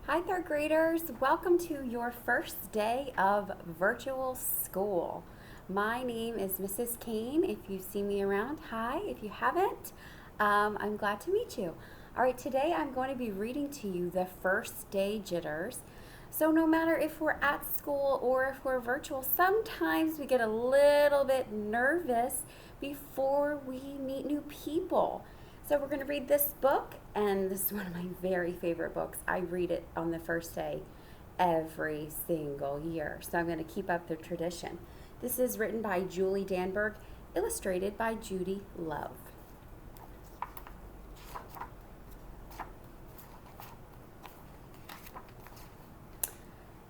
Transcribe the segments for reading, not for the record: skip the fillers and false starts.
Hi, third graders. Welcome to your first day of virtual school. My name is Mrs. Kane. If you see me around, hi. If you haven't, I'm glad to meet you. All right, today I'm going to be reading to you the first day jitters. So, no matter if we're at school or if we're virtual, sometimes we get a little bit nervous before we meet new people. So we're going to read this book, and this is one of my very favorite books. I read it on the first day every single year, so I'm going to keep up the tradition. This is written by Julie Danneburg, illustrated by Judy Love.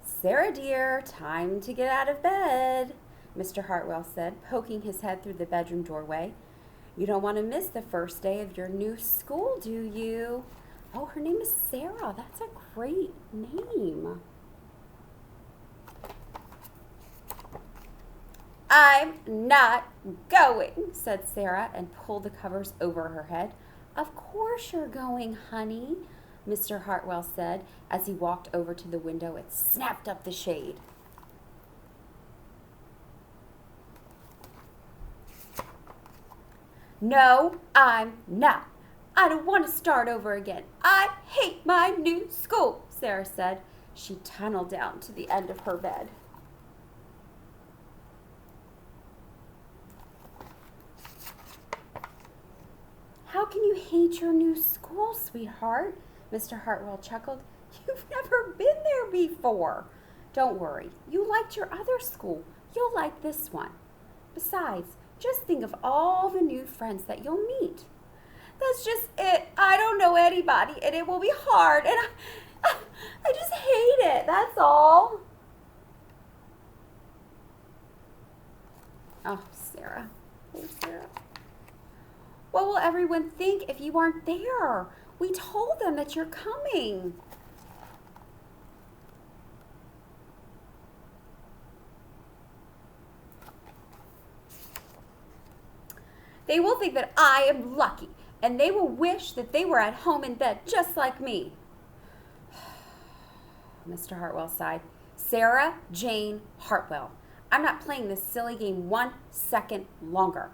Sarah dear, time to get out of bed, Mr. Hartwell said, poking his head through the bedroom doorway. You don't want to miss the first day of your new school, do you? Oh, her name is Sarah. That's a great name. I'm not going, said Sarah and pulled the covers over her head. Of course you're going, honey, Mr. Hartwell said as he walked over to the window and snapped up the shade. No, I'm not. I don't want to start over again. I hate my new school, Sarah said. She tunneled down to the end of her bed. How can you hate your new school, sweetheart? Mr. Hartwell chuckled. You've never been there before. Don't worry. You liked your other school. You'll like this one. Besides, just think of all the new friends that you'll meet. That's just it. I don't know anybody, and it will be hard, and I just hate it. That's all. Oh, Sarah. Oh, Sarah. What will everyone think if you aren't there? We told them that you're coming. They will think that I am lucky, and they will wish that they were at home in bed just like me. Mr. Hartwell sighed. Sarah Jane Hartwell, I'm not playing this silly game 1 second longer.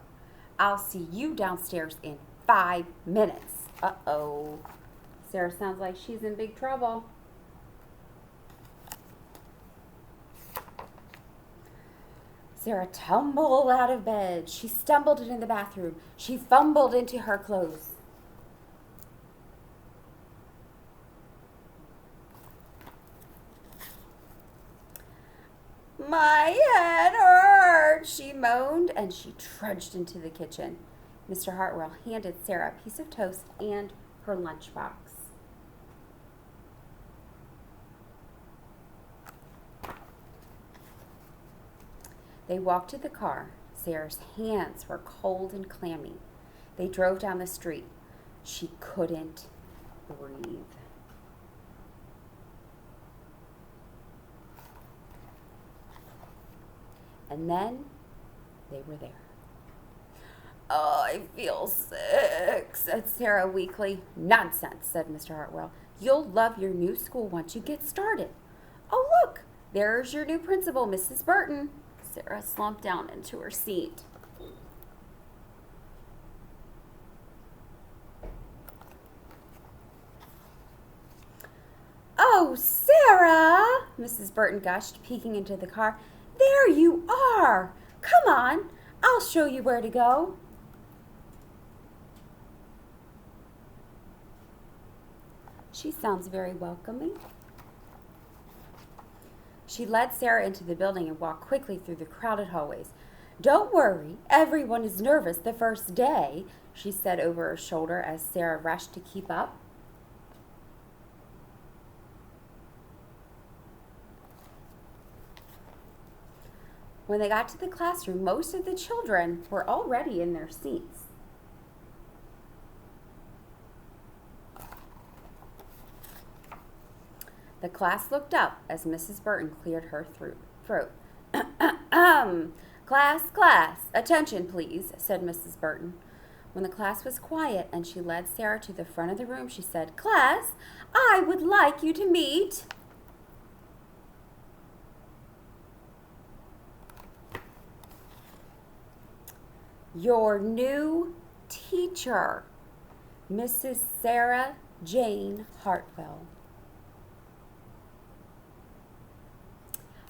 I'll see you downstairs in 5 minutes. Uh-oh. Sarah sounds like she's in big trouble. Sarah tumbled out of bed. She stumbled into the bathroom. She fumbled into her clothes. My head hurts, she moaned, and she trudged into the kitchen. Mr. Hartwell handed Sarah a piece of toast and her lunchbox. They walked to the car. Sarah's hands were cold and clammy. They drove down the street. She couldn't breathe. And then they were there. Oh, I feel sick, said Sarah weakly. Nonsense, said Mr. Hartwell. You'll love your new school once you get started. Oh, look, there's your new principal, Mrs. Burton. Sarah slumped down into her seat. Oh, Sarah, Mrs. Burton gushed, peeking into the car. There you are. Come on, I'll show you where to go. She sounds very welcoming. She led Sarah into the building and walked quickly through the crowded hallways. Don't worry, everyone is nervous the first day, she said over her shoulder as Sarah rushed to keep up. When they got to the classroom, most of the children were already in their seats. The class looked up as Mrs. Burton cleared her throat. Class, attention please, said Mrs. Burton. When the class was quiet and she led Sarah to the front of the room, she said, "Class, I would like you to meet your new teacher, Mrs. Sarah Jane Hartwell."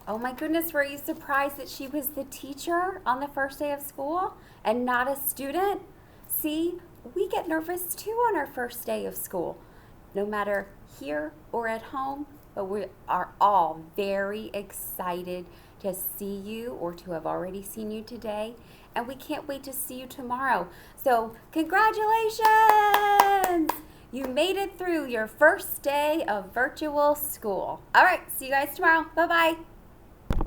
Oh my goodness, were you surprised that she was the teacher on the first day of school and not a student? See, we get nervous too on our first day of school, no matter here or at home, but we are all very excited to see you or to have already seen you today, and we can't wait to see you tomorrow. So congratulations! You made it through your first day of virtual school. All right, see you guys tomorrow. Bye-bye.